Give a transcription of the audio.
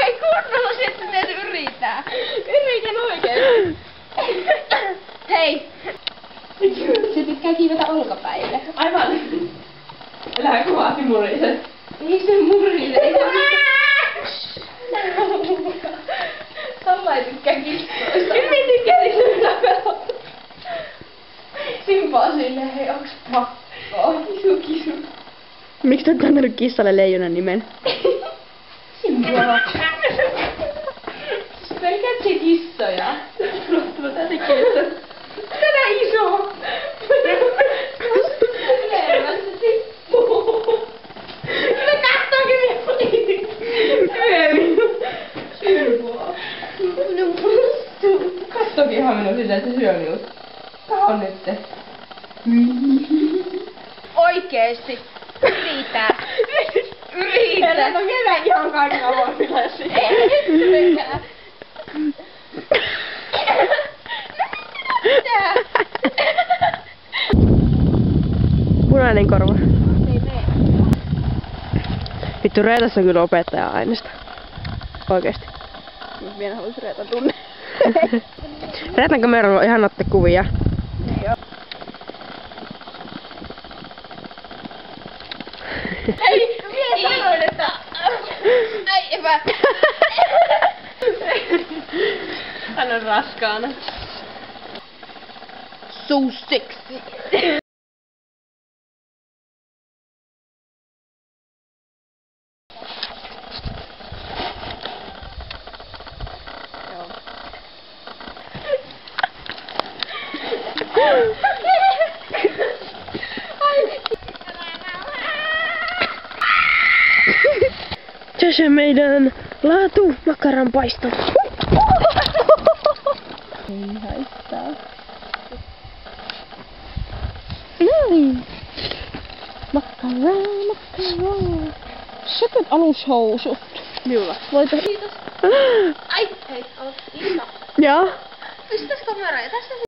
Ei kunnolla, sitten täytyy yrittää. Yritän oikeesti. Hei. Se pitää kiivetä olkapäille. Aivan. Älä kovasti murise. Ei se murise. Ei se Salla ei tykkää kissoista. Kyllä minä tykkään kissoista. Simpaa silleen, hei onks pakko? Kisu. Miksi te olette antanut kissalle leijonan nimen? Simpaa. Pelkät se kissoja. Mä tää tekee tänä iso. Leemässä tippuu. Mä kattookin vielä. Simpaa. Kattokin ihan minun sitä, että se syö minut. Tää on nyt. Oikeesti. Yritä. Yritä. No minä ihan kaikilla voimilla siihen. Ei nytkään. Mitä? Punainen korva. Ei mene. Vittu, Reetassa on kyllä opettaja-aineesta. Oikeesti. Mut minä haluais Reetan tunne. Reetan kameralla on ihan otte kuvia. Joo. Ei, minä sanoin, että... Ai, epä. Hän on raskaana. So sexy. Tässä meidän laatu makaranpaisto. Ei haittaa. Noin. Makkaraa. Söpöt alushousut. Minulla. Voita. Kiitos. Ai, hei, kiitos. Joo. Pistäis kameraa ja tässä